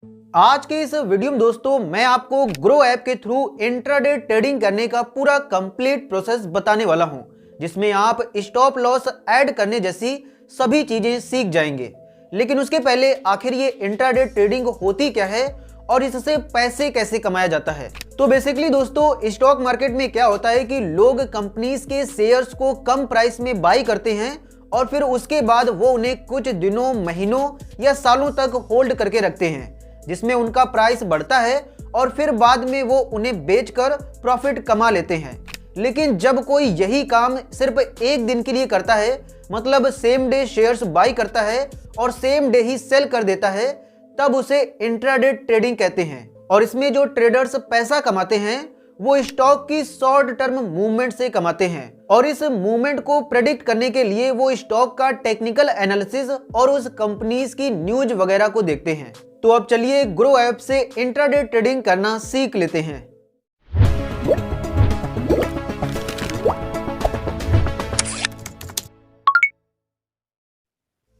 आज के इस वीडियो में दोस्तों मैं आपको ग्रो ऐप के थ्रू इंट्राडे ट्रेडिंग करने का पूरा कंप्लीट प्रोसेस बताने वाला हूं, जिसमें आप स्टॉप लॉस ऐड करने जैसी सभी चीजें सीख जाएंगे। लेकिन उसके पहले आखिर ये इंट्राडे ट्रेडिंग होती क्या है और इससे पैसे कैसे कमाया जाता है। तो बेसिकली दोस्तों स्टॉक मार्केट में क्या होता है कि लोग कंपनीज के शेयर्स को कम प्राइस में बाई करते हैं और फिर उसके बाद वो उन्हें कुछ दिनों, महीनों या सालों तक होल्ड करके रखते हैं, जिसमें उनका प्राइस बढ़ता है और फिर बाद में वो उन्हें बेचकर प्रॉफिट कमा लेते हैं। लेकिन जब कोई यही काम सिर्फ एक दिन के लिए करता है, मतलब सेम डे शेयर्स बाई करता है और सेम डे ही सेल कर देता है, तब उसे इंट्राडे ट्रेडिंग कहते हैं। और इसमें जो ट्रेडर्स पैसा कमाते हैं वो स्टॉक की शॉर्ट टर्म मूवमेंट से कमाते हैं और इस मूवमेंट को प्रेडिक्ट करने के लिए वो स्टॉक का टेक्निकल एनालिसिस और उस कंपनीज की न्यूज वगैरह को देखते हैं। तो अब चलिए ग्रो ऐप से इंट्राडे ट्रेडिंग करना सीख लेते हैं।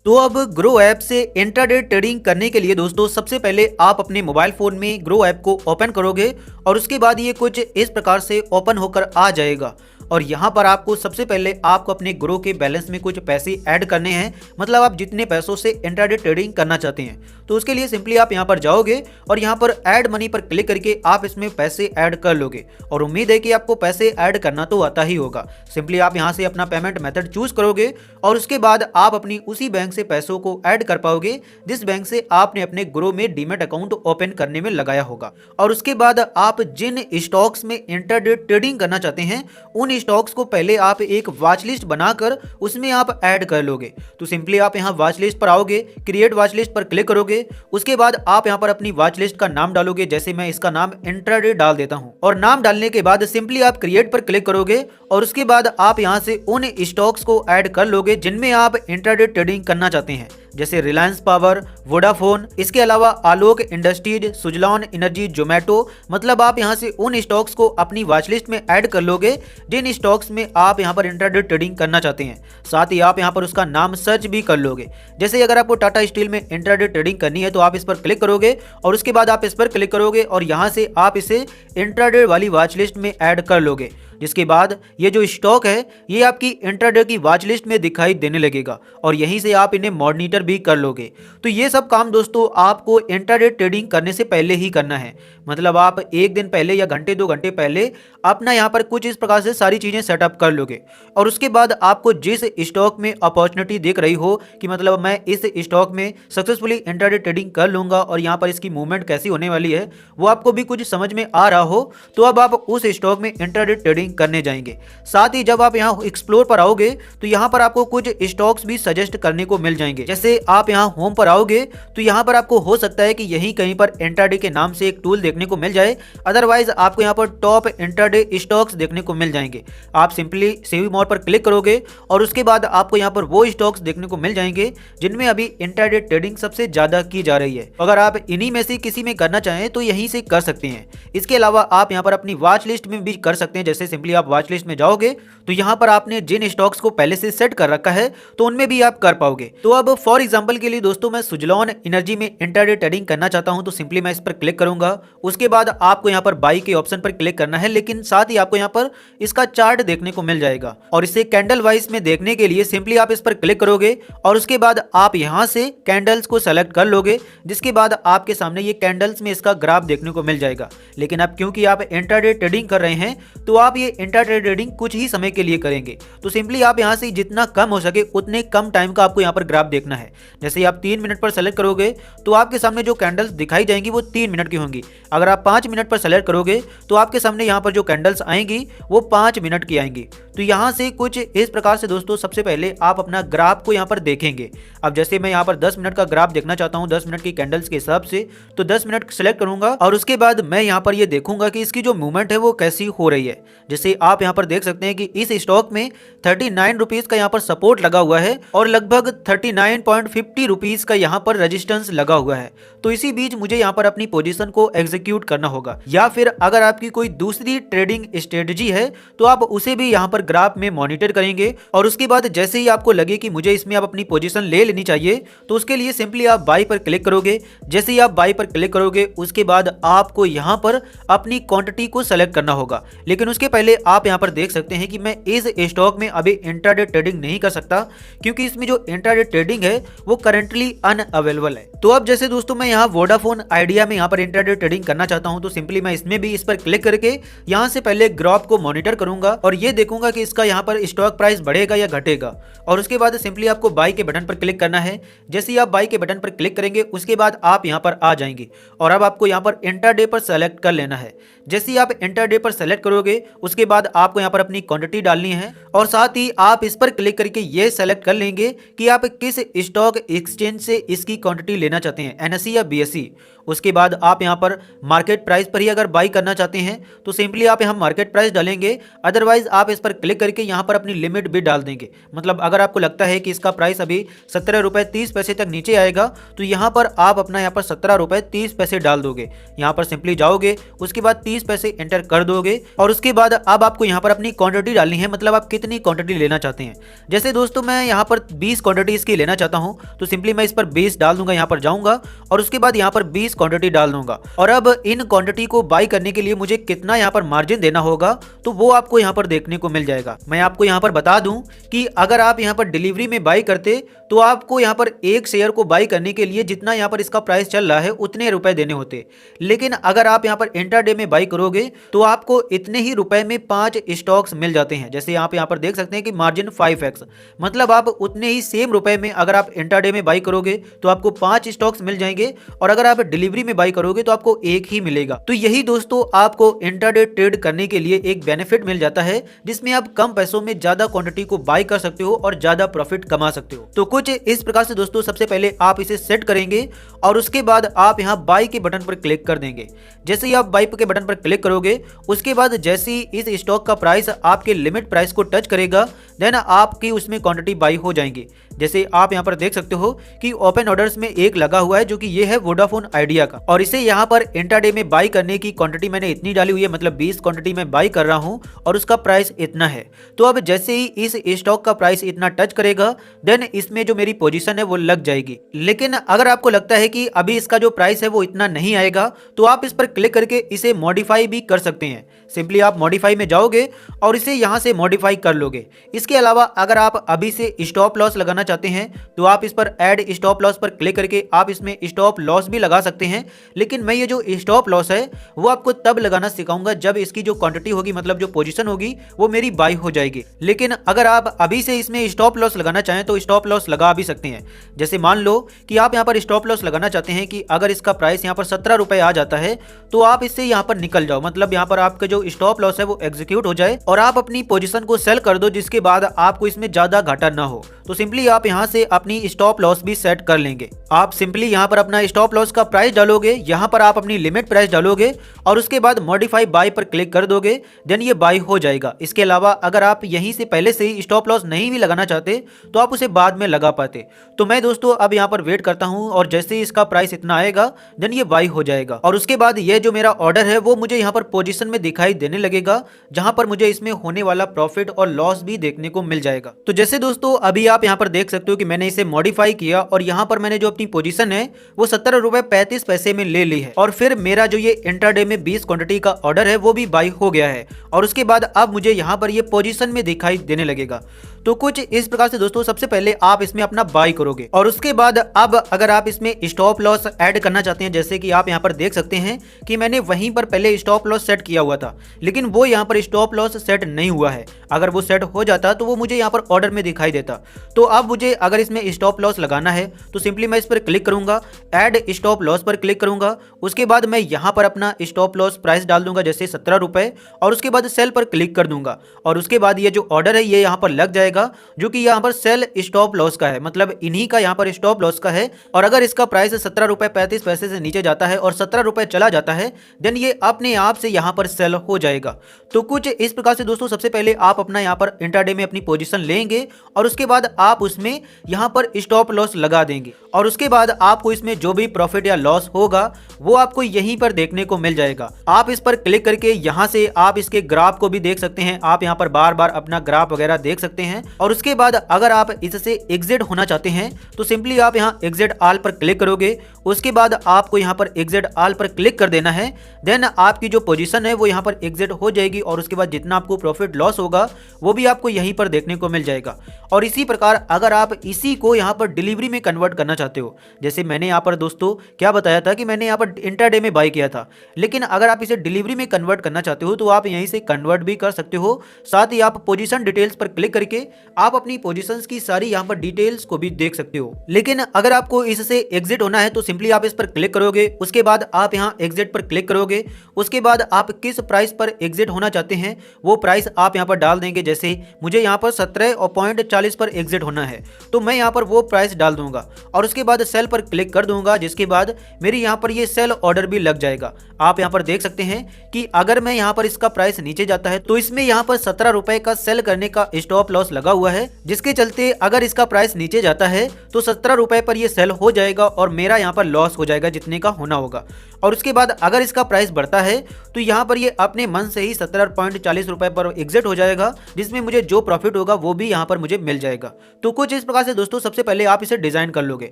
तो अब ग्रो ऐप से इंट्राडे ट्रेडिंग करने के लिए दोस्तों सबसे पहले आप अपने मोबाइल फोन में ग्रो ऐप को ओपन करोगे और उसके बाद ये कुछ इस प्रकार से ओपन होकर आ जाएगा। और यहाँ पर आपको सबसे पहले आपको अपने ग्रो के बैलेंस में कुछ पैसे ऐड करने हैं, मतलब आप जितने पैसों से इंट्राडे ट्रेडिंग करना चाहते हैं। तो उसके लिए सिंपली आप यहाँ पर जाओगे और यहाँ पर ऐड मनी पर क्लिक करके आप इसमें पैसे ऐड कर लोगे और उम्मीद है कि आपको पैसे ऐड करना तो आता ही होगा। सिंपली आप यहाँ से अपना पेमेंट मेथड चूज करोगे और उसके बाद आप अपनी उसी बैंक से पैसों को ऐड कर पाओगे जिस बैंक से आपने अपने ग्रो में डीमैट अकाउंट ओपन करने में लगाया होगा। और उसके बाद आप जिन स्टॉक्स में इंट्राडे ट्रेडिंग करना चाहते हैं उन स्टॉक्स को पहले आप एक वॉच लिस्ट बनाकर उसमें आप ऐड कर लोगे। तो सिंपली आप यहाँ वॉच लिस्ट पर आओगे, क्रिएट वॉच लिस्ट पर क्लिक करोगे। उसके बाद आप यहाँ पर अपनी वॉच लिस्ट का नाम डालोगे, जैसे मैं इसका नाम इंट्राडे डाल देता हूँ। और नाम डालने के बाद सिंपली आप क्रिएट पर क्लिक करोगे और उसके बाद आप यहाँ से उन स्टॉक्स को ऐड कर लोगे जिनमें आप इंट्राडे ट्रेडिंग करना चाहते हैं, जैसे रिलायंस पावर, वोडाफोन, इसके अलावा आलोक इंडस्ट्रीज, सुजलॉन एनर्जी, जोमेटो। मतलब आप यहाँ से उन स्टॉक्स को अपनी वॉच लिस्ट में ऐड कर लोगे जिन स्टॉक्स में आप यहाँ पर इंट्राडे ट्रेडिंग करना चाहते हैं। साथ ही आप यहाँ पर उसका नाम सर्च भी कर लोगे। जैसे अगर आपको टाटा स्टील में इंट्राडे ट्रेडिंग करनी है तो आप इस पर क्लिक करोगे और उसके बाद आप इस पर क्लिक करोगे और यहाँ से आप इसे इंट्राडे वाली वॉच लिस्ट में ऐड कर लोगे। जिसके बाद ये जो स्टॉक है ये आपकी इंट्राडे की वॉच लिस्ट में दिखाई देने लगेगा और यहीं से आप इन्हें मॉनिटर भी कर लोगे। तो ये सब काम दोस्तों आपको इंट्राडे ट्रेडिंग करने से पहले ही करना है, मतलब आप एक दिन पहले या घंटे 2 घंटे पहले अपना यहाँ पर कुछ इस प्रकार से सारी चीज़ें सेटअप कर लोगे। और उसके बाद आपको जिस स्टॉक में अपॉर्चुनिटी दिख रही हो कि मतलब मैं इस स्टॉक में सक्सेसफुली इंट्राडे ट्रेडिंग कर लूँगा और यहाँ पर इसकी मूवमेंट कैसी होने वाली है वो आपको भी कुछ समझ में आ रहा हो, तो अब आप उस स्टॉक में इंट्राडे ट्रेडिंग करने जाएंगे। साथ ही जब आप यहाँ एक्सप्लोर पर आओगे तो यहाँ पर आपको कुछ स्टॉक्स भी सजेस्ट करने को मिल जाएंगे। जैसे आप यहाँ होम पर आओगे तो यहाँ पर आपको हो सकता है कि यहीं कहीं पर इंट्राडे के नाम से एक टूल देखने को मिल जाए, अदरवाइज आपको यहाँ पर टॉप इंट्राडे स्टॉक्स देखने को मिल जाएंगे। आप सिंपली सेव मोर पर क्लिक करोगे और उसके बाद आपको यहाँ पर वो स्टॉक्स देखने को मिल जाएंगे जिनमें अभी इंट्राडे ट्रेडिंग सबसे ज्यादा की जा रही है। अगर आप इन्हीं में से किसी में करना चाहें तो यहीं से कर सकते हैं। इसके अलावा आप यहाँ पर अपनी वॉच लिस्ट में भी कर सकते हैं। जैसे सिंपली आप वॉच लिस्ट में जाओगे तो यहाँ पर आपने जिन स्टॉक्स को पहले से सेट कर रखा है तो उनमें भी आप कर पाओगे। तो अब फॉर एग्जांपल के लिए दोस्तों मैं सुजलॉन एनर्जी में इंट्राडे ट्रेडिंग करना चाहता हूं, तो सिंपली मैं इस पर क्लिक करूंगा। उसके बाद आपको यहाँ पर बाई के ऑप्शन पर क्लिक करना है, लेकिन साथ ही आपको यहाँ पर इसका चार्ट देखने को मिल जाएगा और इसे कैंडल वाइज में देखने के लिए सिंपली आप इस पर क्लिक करोगे और उसके बाद आप यहाँ से कैंडल्स को सेलेक्ट कर लोगे, जिसके बाद आपके सामने ये कैंडल्स में इसका ग्राफ देखने को मिल जाएगा। लेकिन अब क्योंकि आप इंट्राडे ट्रेडिंग कर रहे हैं तो आप ये इंट्राडे ट्रेडिंग कुछ ही समय के लिए करेंगे, तो सिंपली आप यहाँ से जितना कम हो सके उतने कम टाइम का आपको यहाँ पर ग्राफ देखना है। जैसे आप 3 मिनट पर सेलेक्ट करोगे तो आपके सामने जो कैंडल्स दिखाई जाएंगी वो 3 मिनट की होंगी। अगर आप 5 मिनट पर सेलेक्ट करोगे तो आपके सामने यहाँ पर जो कैंडल्स आएंगी वो 5 मिनट की आएंगी। तो यहाँ से कुछ इस प्रकार से दोस्तों सबसे पहले आप अपना ग्राफ को यहाँ पर देखेंगे। अब जैसे मैं यहाँ पर 10 मिनट का ग्राफ देखना चाहता हूँ 10 मिनट की कैंडल्स के हिसाब से, तो 10 मिनट सेलेक्ट करूंगा और उसके बाद मैं यहाँ पर ये देखूंगा कि इसकी जो मूवमेंट है वो कैसी हो रही है। जैसे आप यहाँ पर देख सकते हैं कि इस स्टॉक में 39 रुपीज का यहाँ पर सपोर्ट लगा हुआ है और लगभग 39.50 रुपीज का यहाँ पर रेजिस्टेंस लगा हुआ है। तो इसी बीच मुझे यहाँ पर अपनी पोजीशन को एग्जीक्यूट करना होगा, या फिर अगर आपकी कोई दूसरी ट्रेडिंग स्ट्रेटजी है तो आप उसे भी यहाँ पर ग्राफ में मॉनिटर करेंगे और उसके बाद जैसे ही आपको लगे कि मुझे इसमें आप अपनी पोजीशन ले लेनी चाहिए तो उसके लिए सिंपली आप बाई पर क्लिक करोगे। जैसे ही आप बाई पर क्लिक करोगे उसके बाद आपको यहाँ पर अपनी क्वांटिटी को सेलेक्ट करना होगा। लेकिन उसके पहले आप यहाँ पर देख सकते हैं कि मैं इस स्टॉक में अभी इंट्राडे ट्रेडिंग नहीं कर सकता, क्योंकि इसमें जो इंट्राडे ट्रेडिंग है वो करंटली अनअवेलेबल है। तो अब जैसे दोस्तों मैं यहाँ वोडाफोन आइडिया में यहाँ पर इंट्राडे ट्रेडिंग करना चाहता हूँ, तो सिंपली मैं इसमें भी इस पर क्लिक करके यहाँ से पहले ग्राफ को मॉनिटर करूंगा और ये देखूंगा कि इसका यहाँ पर स्टॉक प्राइस बढ़ेगा या घटेगा। और उसके बाद सिंपली आपको बाई के बटन पर क्लिक करना है। जैसे ही आप बाई के बटन पर क्लिक करेंगे उसके बाद आप यहाँ पर आ जाएंगे और अब आपको यहाँ पर इंट्राडे पर सेलेक्ट कर लेना है। जैसे ही आप इंट्राडे पर सेलेक्ट करोगे उसके बाद आपको यहाँ पर अपनी क्वांटिटी डालनी है और साथ ही आप इस पर क्लिक करके ये सेलेक्ट कर लेंगे कि आप किस स्टॉक एक्सचेंज से इसकी क्वांटिटी लेना चाहते हैं, एनएसई या बीएसई। उसके बाद आप यहाँ पर मार्केट प्राइस पर ही अगर बाई करना चाहते हैं तो सिंपली आप यहाँ मार्केट प्राइस डालेंगे, अदरवाइज आप इस पर क्लिक करके यहाँ पर अपनी लिमिट भी डाल देंगे। मतलब अगर आपको लगता है कि इसका प्राइस अभी 17 रुपये 30 पैसे तक नीचे आएगा तो यहाँ पर आप अपना यहाँ पर 17 रुपये 30 पैसे डाल दोगे। यहाँ पर सिंपली जाओगे, उसके बाद 30 पैसे एंटर कर दोगे और उसके बाद अब आपको यहाँ पर अपनी क्वांटिटी डालनी है, मतलब आप कितनी क्वांटिटी लेना चाहते हैं। जैसे दोस्तों मैं यहाँ पर 20 क्वांटिटी इसकी लेना चाहता हूँ तो सिंपली मैं इस पर 20 डाल दूंगा, यहाँ पर जाऊंगा और उसके बाद यहाँ पर 20 क्वांटिटी डाल दूंगा। और अब इन क्वांटिटी को बाई करने के लिए मुझे कितना यहाँ पर मार्जिन देना होगा तो वो आपको यहाँ पर देखने को मिल जाएगा। मैं आपको यहाँ पर बता दूं कि अगर आप यहाँ पर डिलीवरी में बाई करते तो आपको यहाँ पर एक शेयर को बाई करने के लिए जितना यहाँ पर इसका प्राइस चल रहा है उतने रुपए देने होते, लेकिन अगर आप यहाँ पर इंट्राडे में बाई करोगे तो आपको इतने ही रुपए में 5 स्टॉक्स मिल जाते हैं। जैसे आप यहाँ पर देख सकते हैं कि मार्जिन 5x, मतलब आप उतने ही सेम रुपए में अगर आप इंट्राडे में बाई करोगे तो आपको 5 स्टॉक्स मिल जाएंगे और अगर आप डिलीवरी में बाई करोगे तो आपको एक ही मिलेगा। तो यही दोस्तों आपको इंट्राडे ट्रेड करने के लिए एक बेनिफिट मिल जाता है जिसमें आप कम पैसों में ज्यादा क्वांटिटी को बाई कर सकते हो और ज्यादा प्रॉफिट कमा सकते हो। तो कुछ इस प्रकार से दोस्तों सबसे पहले आप इसे सेट करेंगे और उसके बाद आप यहाँ बाई के बटन पर क्लिक कर देंगे। जैसे ही आप बाई के बटन पर क्लिक करोगे उसके बाद जैसे ही इस स्टॉक का प्राइस आपके लिमिट प्राइस को टच करेगा देन आपकी उसमें क्वांटिटी बाई हो जाएंगी। जैसे आप यहाँ पर देख सकते हो कि ओपन ऑर्डर्स में एक लगा हुआ है जो कि ये है वोडाफोन आइडिया का, और इसे यहाँ पर इंट्राडे में बाई करने की क्वांटिटी मैंने इतनी डाली हुई है, मतलब 20 क्वांटिटी में बाई कर रहा हूँ और उसका प्राइस इतना है। तो अब जैसे ही इस स्टॉक का प्राइस इतना टच करेगा देन इसमें जो मेरी पोजीशन है वो लग जाएगी। लेकिन अगर आपको लगता है कि अभी इसका जो प्राइस है वो इतना नहीं आएगा तो आप इस पर क्लिक करके इसे मॉडिफाई भी कर सकते हैं। सिंपली आप मॉडिफाई में जाओगे और इसे यहाँ से मॉडिफाई कर लोगे। इसके अलावा अगर आप अभी से स्टॉप लॉस लगाना चाहते हैं तो आप इस पर ऐड स्टॉप लॉस पर क्लिक करके आप इसमें स्टॉप लॉस भी लगा सकते हैं। लेकिन मैं ये जो स्टॉप लॉस है वो आपको तब लगाना सिखाऊंगा जब इसकी जो क्वांटिटी होगी, मतलब जो पोजीशन होगी वो मेरी बाई हो जाएगी। लेकिन अगर आप अभी से इसमें स्टॉप लॉस लगाना चाहें तो स्टॉप लॉस लगा भी सकते हैं। जैसे मान लो कि आप यहाँ पर स्टॉप लॉस लगाना चाहते हैं कि अगर इसका प्राइस यहाँ पर 17 रुपए आ जाता है तो आप इससे यहाँ पर निकल जाओ, मतलब यहाँ पर आपका जो स्टॉप लॉस है वो एग्जीक्यूट हो जाए और आप अपनी पोजीशन को सेल कर दो, जिसके बाद आपको इसमें ज्यादा घाटा ना हो। तो सिंपली आप यहाँ से अपनी स्टॉप लॉस भी सेट कर लेंगे। आप सिंपली यहाँ पर अपना स्टॉप लॉस का प्राइस डालोगे, यहाँ पर आप अपनी लिमिट प्राइस डालोगे और उसके बाद मॉडिफाई बाय पर क्लिक कर दोगे, देन ये बाय हो जाएगा। इसके अलावा अगर आप यहीं से पहले से ही स्टॉप लॉस नहीं भी लगाना चाहते तो आप उसे बाद में लगा पाते। तो मैं दोस्तों अब यहाँ पर वेट करता हूँ और जैसे ही इसका प्राइस इतना आएगा देन ये बाय हो जाएगा और उसके बाद ये जो मेरा ऑर्डर है वो मुझे यहाँ पर पोजीशन में दिखाई देने लगेगा, जहां पर मुझे इसमें होने वाला प्रॉफिट और लॉस भी देखने को मिल जाएगा। तो जैसे दोस्तों अभी आप यहाँ पर देख सकते हो कि मैंने इसे मॉडिफाई किया और यहाँ पर मैंने जो अपनी पोजीशन है वो 17 रुपए 35 पैसे में ले ली है और फिर मेरा जो ये इंट्राडे में 20 क्वांटिटी का ऑर्डर है वो भी बाई हो गया है और उसके बाद अब मुझे यहाँ पर ये पोजीशन में दिखाई देने लगेगा। तो कुछ इस प्रकार से दोस्तों सबसे पहले आप इसमें अपना बाई करोगे और उसके बाद अब अगर आप इसमें स्टॉप लॉस ऐड करना चाहते हैं, जैसे कि आप यहाँ पर देख सकते हैं कि मैंने वहीं पर पहले स्टॉप लॉस सेट किया हुआ था, लेकिन वो यहाँ पर स्टॉप लॉस सेट नहीं हुआ है। अगर वो सेट हो जाता तो वो मुझे यहाँ पर ऑर्डर में दिखाई देता। तो अब मुझे अगर इसमें स्टॉप लॉस लगाना है तो सिंपली मैं इस पर क्लिक करूंगा, ऐड स्टॉप लॉस पर क्लिक करूंगा। उसके बाद मैं यहाँ पर अपना स्टॉप लॉस प्राइस डाल दूंगा, जैसे 17 रुपए, और उसके बाद सेल पर क्लिक कर दूंगा। और उसके बाद ये जो ऑर्डर है ये यहाँ पर लग जाएगा, जो कि यहाँ पर सेल स्टॉप लॉस का है, मतलब इन्हीं का यहाँ पर स्टॉप लॉस का है। और अगर इसका प्राइस 17 रुपए 35 पैसे से नीचे जाता है और 17 रुपए चला जाता है, देन ये अपने आप से यहाँ पर सेल हो जाएगा। तो कुछ इस प्रकार से दोस्तों सबसे पहले आप अपना यहाँ पर इंट्राडे में अपनी पोजीशन लेंगे और उसके बाद आप उसमें यहाँ पर स्टॉप लॉस लगा देंगे, और उसके बाद आपको इसमें जो भी प्रॉफिट या लॉस होगा वो आपको यहीं पर देखने को मिल जाएगा। आप इस पर क्लिक करके यहाँ से आप इसके ग्राफ को भी देख सकते हैं। आप यहाँ पर बार बार अपना ग्राफ वगैरह देख सकते हैं। और उसके बाद अगर आप इससे एग्जिट होना चाहते हैं तो सिंपली आप यहाँ एग्जिट ऑल पर क्लिक करोगे। उसके बाद आपको यहाँ पर एग्जिट ऑल पर क्लिक कर देना है। देन आपकी जो पोजीशन है वो यहाँ पर एग्जिट हो जाएगी, और उसके बाद जितना आपको प्रॉफिट लॉस होगा वो भी आपको यहीं पर देखने को मिल जाएगा। और इसी प्रकार अगर आप इसी को यहाँ पर डिलीवरी में कन्वर्ट करना चाहते हो, जैसे मैंने यहाँ पर दोस्तों क्या बताया था कि मैंने यहाँ पर इंट्राडे में बाय किया था, लेकिन अगर आप इसे डिलीवरी में कन्वर्ट करना चाहते हो तो आप यहीं से कन्वर्ट भी कर सकते हो। साथ ही आप पोजीशन डिटेल्स पर क्लिक करके आप अपनी पोजीशंस की सारी यहाँ पर डिटेल्स को भी देख सकते हो। लेकिन अगर आपको इससे एग्जिट होना है तो सिंपली आप इस पर क्लिक करोगे। उसके बाद आप यहाँ एग्जिट पर क्लिक करोगे। उसके बाद आप किस प्राइस पर एग्जिट होना चाहते हैं वो प्राइस आप यहाँ पर डाल देंगे। जैसे मुझे यहाँ पर 17.40 पर एग्जिट होना है तो मैं यहाँ पर वो प्राइस डाल दूंगा, और उसके बाद सेल पर क्लिक कर दूंगा, जिसके बाद मेरी यहाँ पर ये सेल ऑर्डर भी लग जाएगा। आप यहाँ पर देख सकते हैं कि अगर मैं यहाँ पर इसका प्राइस नीचे जाता है तो इसमें यहाँ पर 17 रुपए का सेल करने का स्टॉप लॉस लगा हुआ है, जिसके चलते अगर इसका प्राइस नीचे जाता है तो 17 रुपए पर ये सेल हो जाएगा और मेरा यहाँ पर लॉस हो जाएगा जितने का होना होगा। और उसके बाद अगर इसका प्राइस बढ़ता है तो यहाँ पर ये अपने मन से ही 17.40 रुपए पर एग्जिट हो जाएगा, जिसमें मुझे जो प्रॉफिट होगा वो भी यहाँ पर मुझे मिल जाएगा। तो कुछ इस प्रकार से दोस्तों सबसे पहले आप इसे डिजाइन कर लोगे।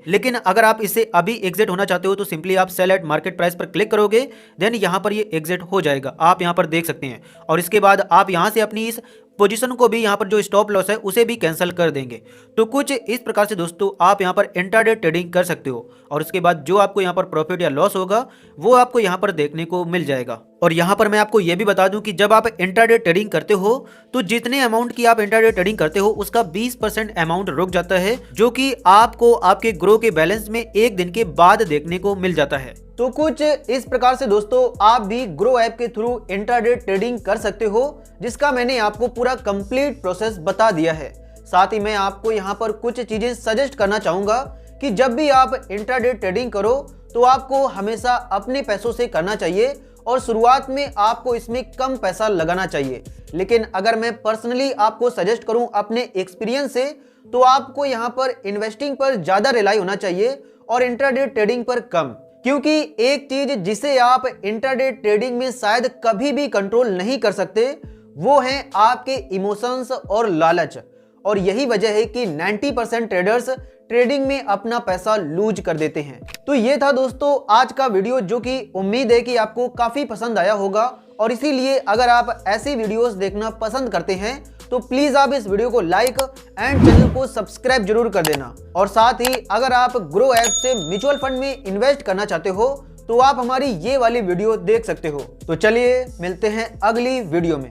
लेकिन अगर आप इसे अभी एग्जिट होना चाहते हो तो सिंपली आप सेल एट मार्केट प्राइस पर क्लिक करोगे। देन यहाँ पर ये एग्जिट हो जाएगा, आप यहाँ पर देख सकते हैं। और इसके बाद आप यहाँ से अपनी इस पोजीशन को भी यहाँ पर जो स्टॉप लॉस है उसे भी कैंसिल कर देंगे। तो कुछ इस प्रकार से दोस्तों आप यहाँ पर इंट्राडे ट्रेडिंग कर सकते हो, और उसके बाद जो आपको यहाँ पर प्रॉफिट या लॉस होगा वो आपको यहाँ पर देखने को मिल जाएगा। और यहाँ पर मैं आपको ये भी बता दूं कि जब आप इंट्राडे ट्रेडिंग करते हो तो जितने अमाउंट की आप इंट्राडे ट्रेडिंग करते हो उसका 20% अमाउंट रुक जाता है, जो कि आपको आपके ग्रो के बैलेंस में एक दिन के बाद देखने को मिल जाता है। तो कुछ इस प्रकार से दोस्तों आप भी ग्रो ऐप के थ्रू इंट्राडे ट्रेडिंग कर सकते हो, जिसका मैंने आपको पूरा कंप्लीट प्रोसेस बता दिया है। साथ ही मैं आपको यहाँ पर कुछ चीजें सजेस्ट करना चाहूंगा कि जब भी आप इंट्राडे ट्रेडिंग करो तो आपको हमेशा अपने पैसों से करना चाहिए, और शुरुआत में आपको इसमें कम पैसा लगाना चाहिए। लेकिन अगर मैं पर्सनली आपको सजेस्ट करूं अपने एक्सपीरियंस से, तो आपको यहाँ पर इन्वेस्टिंग पर ज्यादा रिलाई होना चाहिए और इंट्राडे ट्रेडिंग पर कम। क्योंकि एक चीज जिसे आप इंट्राडे ट्रेडिंग में शायद कभी भी कंट्रोल नहीं कर सकते वो है आपके इमोशंस और लालच। और यही वजह है कि 90% ट्रेडर्स ट्रेडिंग में अपना पैसा लूज कर देते हैं। तो ये था दोस्तों आज का वीडियो, जो कि उम्मीद है कि आपको काफी पसंद आया होगा। और इसीलिए अगर आप ऐसी वीडियोस देखना पसंद करते हैं तो प्लीज आप इस वीडियो को लाइक एंड चैनल को सब्सक्राइब जरूर कर देना। और साथ ही अगर आप ग्रो ऐप से म्यूचुअल फंड में इन्वेस्ट करना चाहते हो तो आप हमारी ये वाली वीडियो देख सकते हो। तो चलिए मिलते हैं अगली वीडियो में।